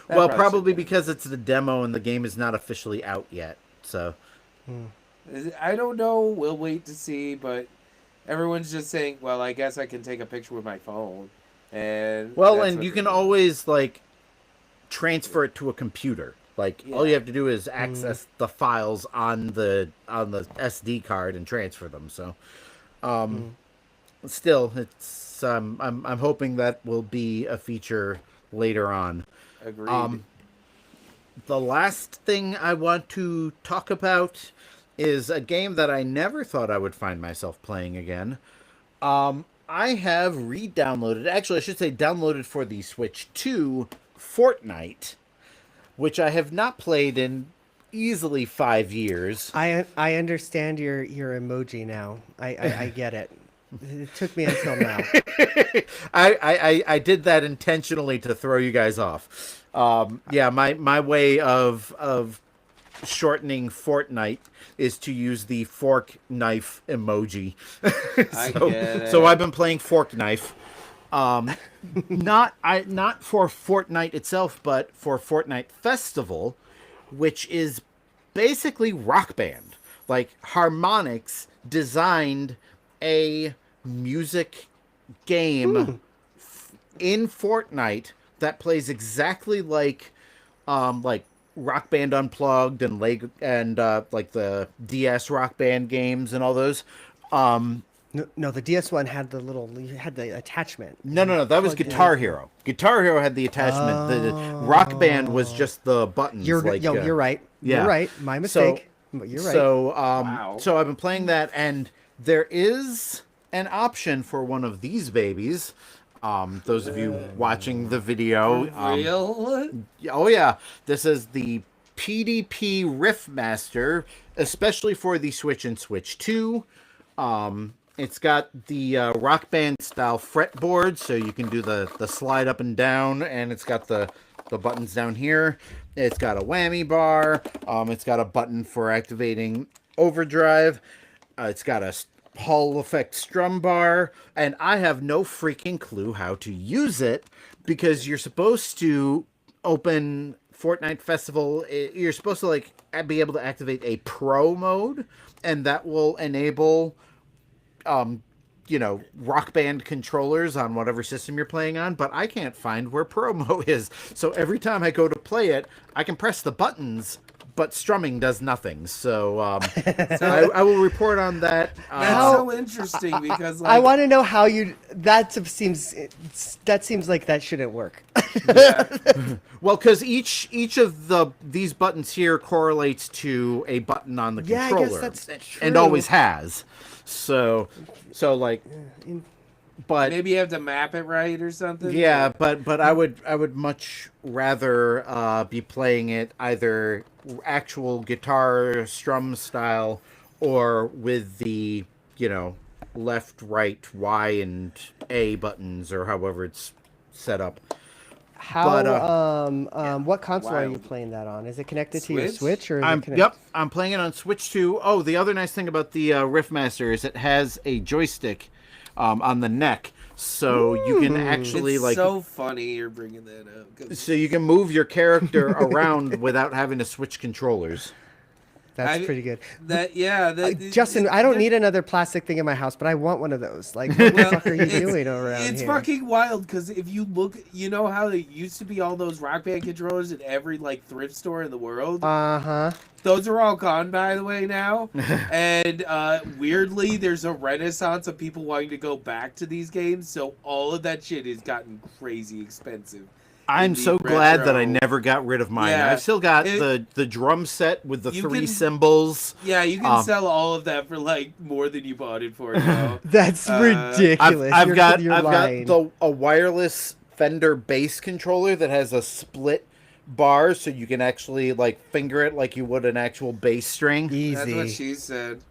Well, probably because it's the demo and the game is not officially out yet. So. I don't know. We'll wait to see, but everyone's just saying, well, I guess I can take a picture with my phone. And you can always, like, transfer it to a computer. Like, all you have to do is access the files on the SD card and transfer them. So, still, it's I'm hoping that will be a feature later on. Agreed. The last thing I want to talk about is a game that I never thought I would find myself playing again. I have re-downloaded, actually I should say downloaded for the Switch 2, Fortnite, which I have not played in easily 5 years. I understand your emoji now. I get it. It took me until now. I did that intentionally to throw you guys off. Yeah, my way of shortening Fortnite is to use the fork knife emoji. So I've been playing fork knife. Not for Fortnite itself, but for Fortnite Festival, which is basically Rock Band. Like, Harmonix designed a music game in Fortnite that plays exactly like Rock Band Unplugged and like the DS Rock Band games and all those. No, the DS one had the attachment. No, that was Guitar Hero. Guitar Hero had the attachment. The Rock Band was just the buttons. You're right. Yeah. You're right. My mistake. But you're right. So, so I've been playing that, and there is an option for one of these babies. Those of you watching the video, Real? Oh yeah, this is the PDP Riffmaster, especially for the Switch and Switch 2. It's got the Rock Band style fretboard, so you can do the slide up and down, and it's got the buttons down here. It's got a whammy bar. It's got a button for activating overdrive. It's got a Hall effect strum bar, and I have no freaking clue how to use it, because you're supposed to open Fortnite Festival. You're supposed to be able to activate a pro mode, and that will enable Rock Band controllers on whatever system you're playing on, but I can't find where pro mode is. So every time I go to play it, I can press the buttons, but strumming does nothing. So, I will report on that. That's so interesting, because I want to know how you. That seems like that shouldn't work. Well, because each of these buttons here correlates to a button on the controller, I guess that's true. and always has. So but maybe you have to map it right or something. Yeah, but I would much rather be playing it either actual guitar strum style or with the left, right, Y, and A buttons, or however it's set up. What console are you playing that on? Is it connected to your Switch, or is it connected? Yep, I'm playing it on Switch 2. Oh, the other nice thing about the Riffmaster is it has a joystick on the neck, so you can actually it's so funny you're bringing that up. So you can move your character around without having to switch controllers. That's pretty good. Justin, I don't need another plastic thing in my house, but I want one of those. Like, what the fuck are you doing around It's here? fucking wild because if you look, you know how there used to be all those Rock Band controllers at every like thrift store in the world. Those are all gone, by the way, now. And weirdly, there's a renaissance of people wanting to go back to these games, so all of that shit has gotten crazy expensive. I'm so glad that I never got rid of mine. Yeah, I've still got the drum set with the three cymbals. Yeah, you can sell all of that for like more than you bought it for now. That's ridiculous. I've got a wireless Fender bass controller that has a split bar, so you can actually like finger it like you would an actual bass string. Easy. That's what she said.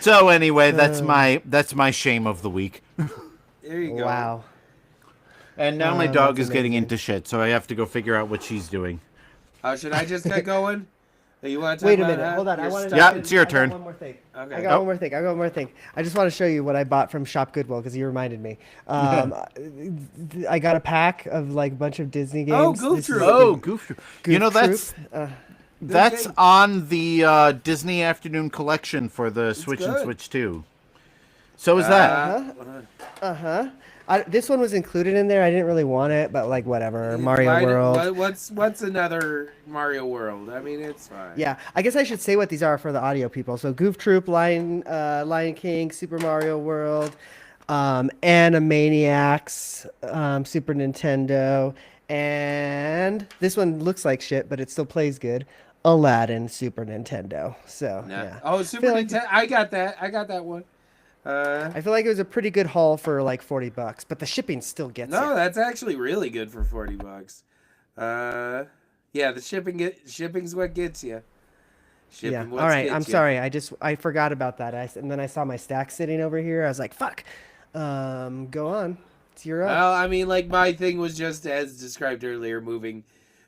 So anyway, that's my shame of the week. There you go. Wow. And now my dog is getting into shit, so I have to go figure out what she's doing. Should I just get going? You want to talk Wait a about minute. that? Hold on. I want to. Yeah, it's your turn. One more thing. Okay. I got one more thing. I just want to show you what I bought from Shop Goodwill because you reminded me. I got a pack of like a bunch of Disney games. Oh, Goof Troop. Oh, Goof Troop. You know, Troop. that's on the Disney Afternoon Collection for the Switch and good. Switch 2. So is that. This one was included in there. I didn't really want it, but like whatever. Mario World. What's another Mario World? I mean, it's fine. Yeah, I guess I should say what these are for the audio people. So Goof Troop, Lion King, Super Mario World, Animaniacs, Super Nintendo, and this one looks like shit, but it still plays good. Aladdin, Super Nintendo. So yeah. Oh, Super Nintendo. I got that one. I feel like it was a pretty good haul for like $40, but the shipping still gets No, you. that's actually really good for $40. Yeah, the shipping's what gets you. Yeah. All right. I'm sorry. I forgot about that. And then I saw my stack sitting over here. I was like, fuck. Go on. It's your up. Well, I mean, like my thing was just as described earlier, moving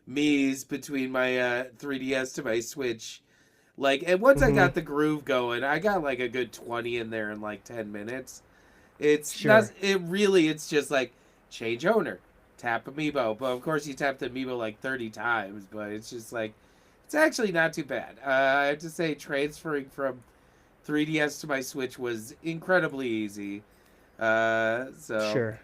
Mii's between my 3DS to my Switch. Like, and once I got the groove going, I got like a good 20 in there in like 10 minutes. It's just like change owner, tap amiibo. But of course you tap the amiibo like 30 times, but it's just like, it's actually not too bad. I have to say transferring from 3DS to my Switch was incredibly easy. Sure.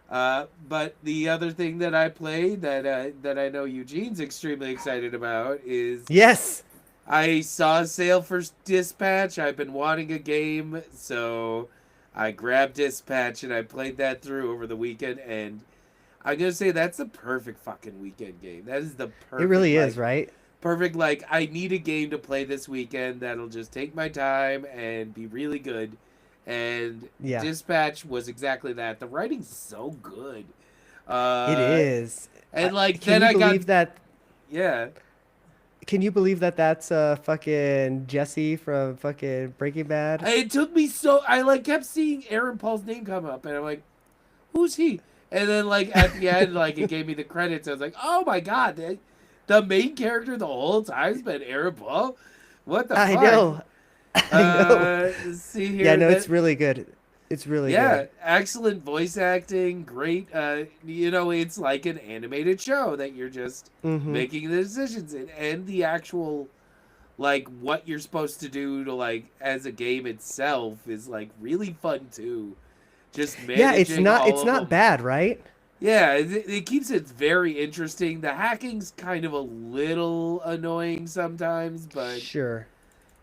But the other thing that I played that I know Eugene's extremely excited about is Yes. I saw a sale for Dispatch. I've been wanting a game, so I grabbed Dispatch and I played that through over the weekend. And I'm gonna say that's the perfect fucking weekend game. That is the perfect. It really is, right? Perfect. Like I need a game to play this weekend that'll just take my time and be really good. And Dispatch was exactly that. The writing's so good. It is. And like Can then you I believe got that? yeah. Can you believe that that's fucking Jesse from fucking Breaking Bad? It took me so I like kept seeing Aaron Paul's name come up, and I'm like, who's he? And then like at the end, like it gave me the credits. I was like, oh my god, the main character the whole time's been Aaron Paul. What the fuck? I know. See here. Yeah, no, it's really good. It's really good. Yeah, excellent voice acting, great. It's like an animated show that you're just making the decisions in, and the actual, like, what you're supposed to do to like as a game itself is like really fun too. Just managing it's not bad, right? Yeah, it keeps it very interesting. The hacking's kind of a little annoying sometimes, but sure.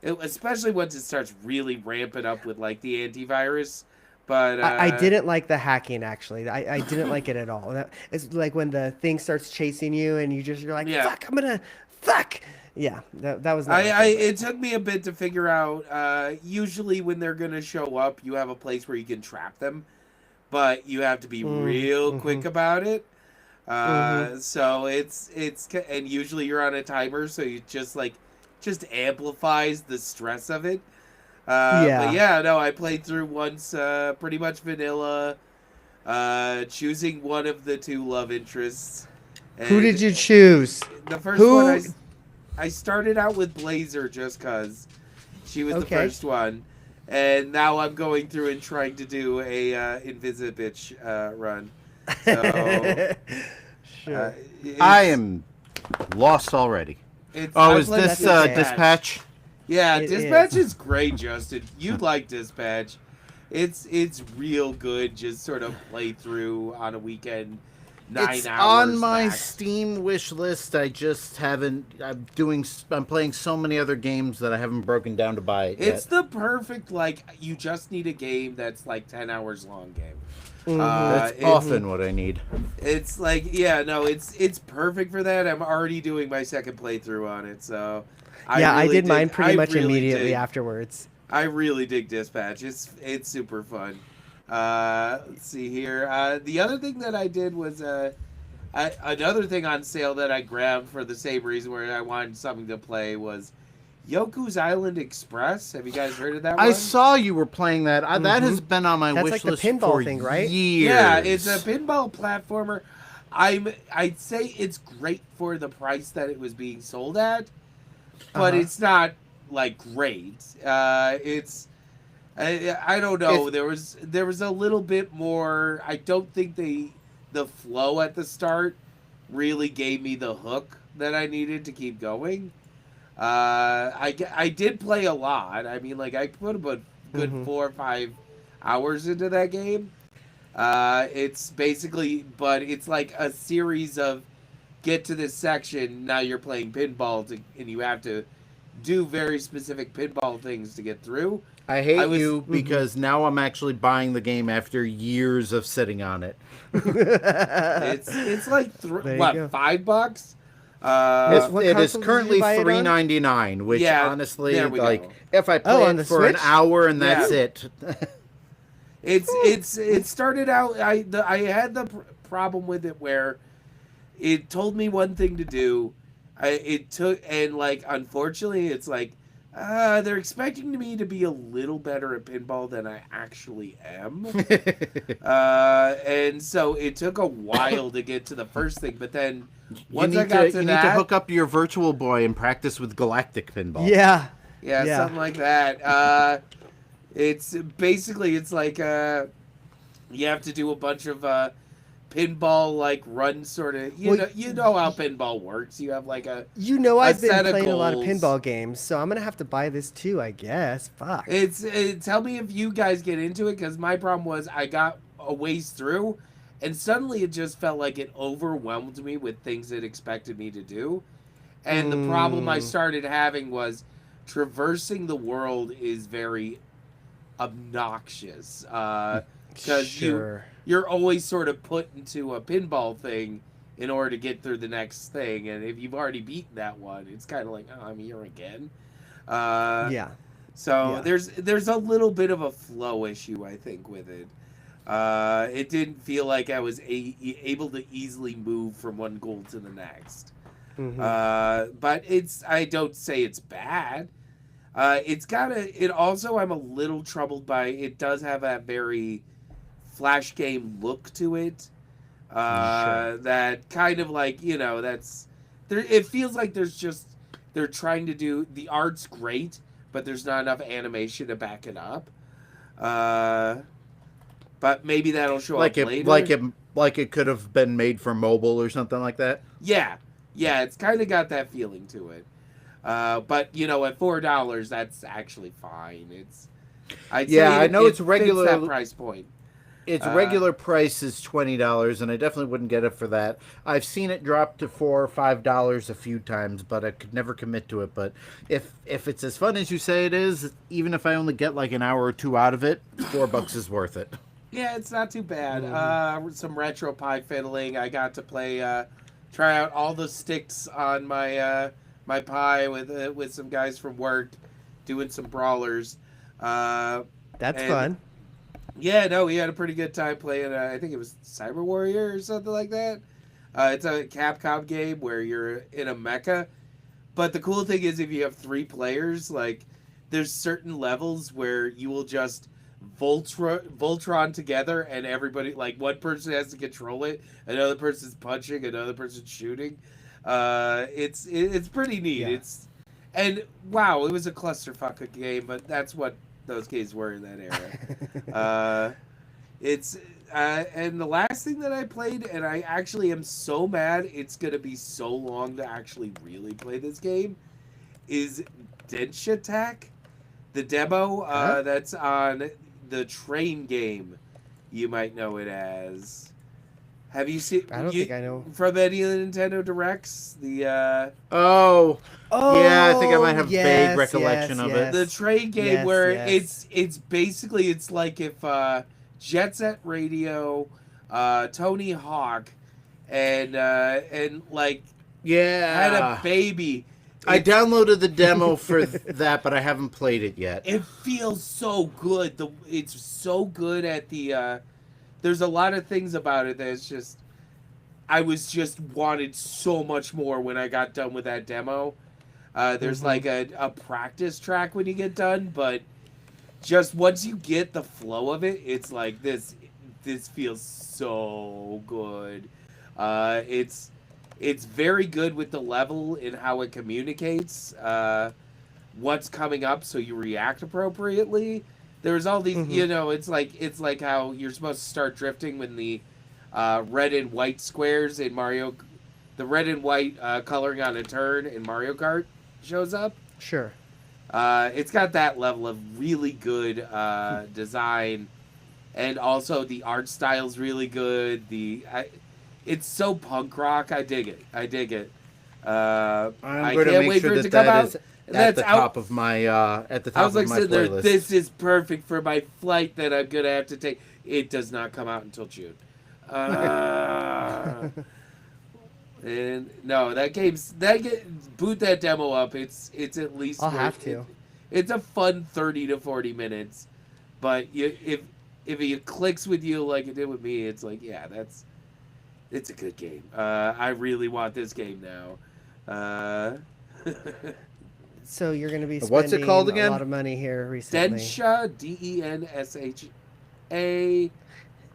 Especially once it starts really ramping up with like the antivirus. But I didn't like the hacking actually. I didn't like it at all. It's like when the thing starts chasing you and you're like, fuck. Yeah, that was. Not it took me a bit to figure out. Usually when they're gonna show up, you have a place where you can trap them, but you have to be real quick about it. So it's and usually you're on a timer, so you just amplifies the stress of it. But yeah, no, I played through once, pretty much vanilla, choosing one of the two love interests. Who did you choose? The first one, I started out with Blazer just because she was the first one. And now I'm going through and trying to do a Invisibitch run. So, sure. I am lost already. It's Oh, I've is played this Dispatch. Dispatch? Yeah, It Dispatch is. is great, Justin. You'd like Dispatch. It's real good. Just sort of play through on a weekend, 9 It's hours on my max. Steam wish list. I just haven't. I'm playing so many other games that I haven't broken down to buy it It's yet. the perfect you just need a game that's like 10 hours long game. That's It's often what I need. it's like yeah no it's perfect for that. I'm already doing my second playthrough on it, so Yeah, I really did mine pretty I much really immediately dig- afterwards. I really dig Dispatch. It's super fun. Let's see here. The other thing that I did was another thing on sale that I grabbed for the same reason where I wanted something to play was Yoku's Island Express. Have you guys heard of that I one? saw you were playing that. That has been on my That's wish like the list pinball for thing, right? years. Yeah, it's a pinball platformer. I'd say it's great for the price that it was being sold at, but Uh-huh. it's not like great. It's I don't know. There was a little bit more. I don't think the flow at the start really gave me the hook that I needed to keep going. I did play a lot. I mean, like I put about good 4 or 5 hours into that game. It's basically, but it's like a series of get to this section. Now you're playing pinball, and you have to do very specific pinball things to get through. I hate I was- you because now I'm actually buying the game after years of sitting on it. It's like There you go. $5. What It is console did you currently buy it on? $3.99, which Yeah, honestly, there we like go. if I play on it the for an Switch? hour and that's Yeah. it. It started out. I had the problem with it where it told me one thing to do. It took and like unfortunately it's like they're expecting me to be a little better at pinball than I actually am. And so it took a while to get to the first thing, but then once I got to you that, need to hook up your Virtual Boy and practice with Galactic Pinball. Yeah. yeah, something like that. It's basically it's like you have to do a bunch of pinball like run sort of you know how pinball works. You have like a You know I've been set of playing a lot of goals. pinball games, so I'm gonna have to buy this too, I guess. Fuck. Tell me if you guys get into it because my problem was I got a ways through, and suddenly it just felt like it overwhelmed me with things it expected me to do, and the problem I started having was traversing the world is very obnoxious because Sure. you're always sort of put into a pinball thing in order to get through the next thing, and if you've already beaten that one, it's kind of like, oh, I'm here again. Yeah. So Yeah. there's a little bit of a flow issue, I think, with it. It didn't feel like I was able to easily move from one goal to the next. But I don't say it's bad. It also, I'm a little troubled by, it does have that very flash game look to it. That kind of like, that's, it feels like they're trying to do, the art's great, but there's not enough animation to back it up. But maybe that'll show up later. Like it could have been made for mobile or something like that. Yeah, it's kind of got that feeling to it. But at $4, that's actually fine. I know it's regular fits that price point. Its regular price is $20, and I definitely wouldn't get it for that. I've seen it drop to $4 or $5 a few times, but I could never commit to it. But if it's as fun as you say it is, even if I only get like an hour or two out of it, $4 is worth it. Yeah, it's not too bad. Some retro pie fiddling. I got to play, try out all the sticks on my my pie with some guys from work, doing some brawlers. That's fun. Yeah, no, we had a pretty good time playing. I think it was Cyber Warrior or something like that. It's a Capcom game where you're in a mecha. But the cool thing is, if you have 3 players, like there's certain levels where you will just Voltron together, and everybody, like one person has to control it, another person's punching, another person's shooting. It's pretty neat. Yeah. And wow, it was a clusterfuck game, but that's what those games were in that era. and the last thing that I played, and I actually am so mad it's gonna be so long to actually really play this game, is Dench Attack, the demo that's on the train game. You might know it as. Have you seen? I don't think I know. From any of the Nintendo Directs. The Oh, yeah, I think I might have yes, vague recollection yes, of yes. the train game Yes, where yes. it's basically it's like if Jet Set Radio, Tony Hawk, and like had a yeah. baby. I downloaded the demo for that, but I haven't played it yet. It feels so good. It's so good at the. There's a lot of things about it that's just. I was just wanted so much more when I got done with that demo. There's like a practice track when you get done, but just once you get the flow of it, it's like this. This feels so good. It's very good with the level and how it communicates what's coming up, so you react appropriately. There's all these, it's like how you're supposed to start drifting when the red and white squares in Mario, the red and white coloring on a turn in Mario Kart shows up. Sure. It's got that level of really good design, and also the art style's really good. It's so punk rock. I dig it. I I'm going to can't make wait sure for it that to come that out. is And at that's the out. top of my I was like sitting there. playlist. This is perfect for my flight that I'm gonna have to take. It does not come out until June. And no, boot that demo up. It's at least I'll have to. It's a fun 30 to 40 minutes, but if it clicks with you like it did with me, it's like it's a good game. I really want this game now. So you're going to be spending What's it called a again? lot of money here recently. Densha, Densha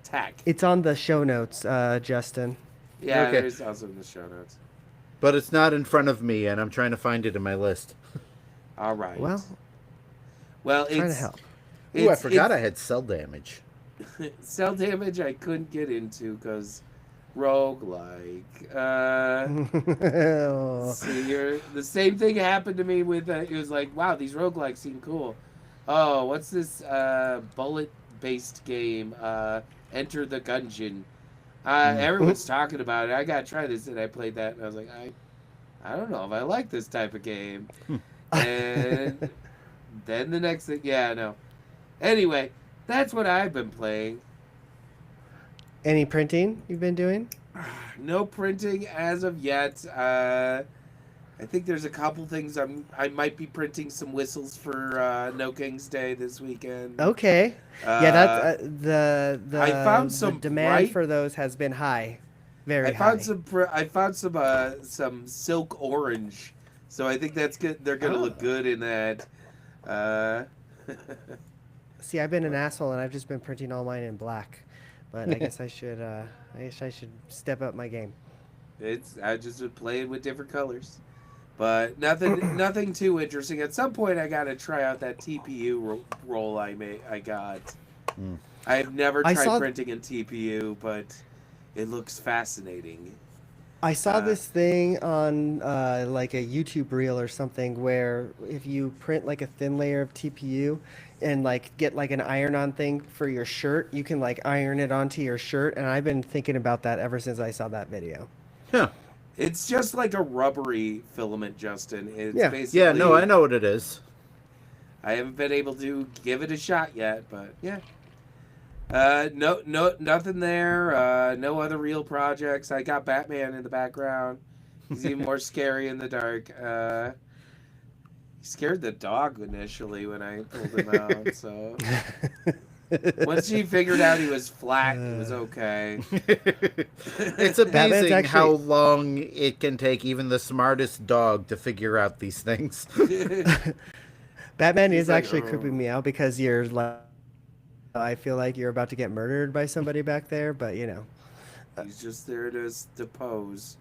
Tech. It's on the show notes, Justin. Yeah, Okay. there's also in the show notes. But it's not in front of me, and I'm trying to find it in my list. All right. Well, it's trying to help. Ooh, I forgot I had cell damage. Cell damage I couldn't get into because roguelike. See, the same thing happened to me with it was like, wow, these roguelikes seem cool. Oh, what's this bullet based game? Enter the Gungeon. Everyone's talking about it. I gotta try this, and I played that, and I was like, I don't know if I like this type of game. And then the next thing, yeah, no. Anyway, that's what I've been playing. Any printing you've been doing? No printing as of yet. I think there's a couple things I might be printing some whistles for No King's Day this weekend. Okay. Yeah, that's the I found the some demand for those has been high, very high. I found some silk orange, so I think that's good. They're gonna look good in that. See, I've been an asshole and I've just been printing all mine in black, but I guess I should step up my game. I just been playing with different colors, but nothing too interesting. At some point, I gotta try out that TPU roll I got. I've never tried printing in TPU, but it looks fascinating. I saw this thing on like a YouTube reel or something where if you print like a thin layer of TPU and like get like an iron-on thing for your shirt, you can like iron it onto your shirt, and I've been thinking about that ever since I saw that video. Huh. It's just like a rubbery filament, Justin. It's basically, yeah, no, I know what it is. I haven't been able to give it a shot yet, but yeah. No, nothing there. No other real projects. I got Batman in the background. He's even more scary in the dark. He scared the dog initially when I pulled him out. So once she figured out he was flat, it was okay. It's amazing actually... how long it can take even the smartest dog to figure out these things. Batman is actually creeping me out because you're like, I feel like you're about to get murdered by somebody back there, but you know. He's just there to pose.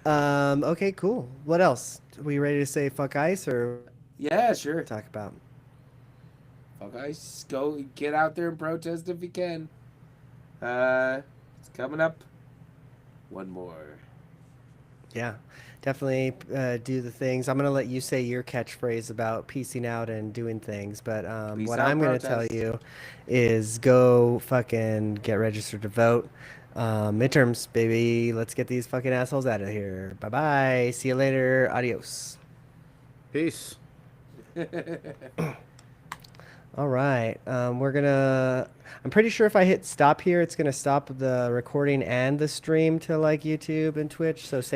Okay, cool. What else? Are we ready to say fuck ice or Yeah, sure. talk about? guys, go get out there and protest if you can. It's coming up. One more. Yeah, definitely do the things. I'm gonna let you say your catchphrase about piecing out and doing things, but Peace what out, I'm gonna tell protest. you is go fucking get registered to vote. Midterms, baby. Let's get these fucking assholes out of here. Bye bye. See you later. Adios. Peace. All right. I'm pretty sure if I hit stop here, it's gonna stop the recording and the stream to like YouTube and Twitch. So say.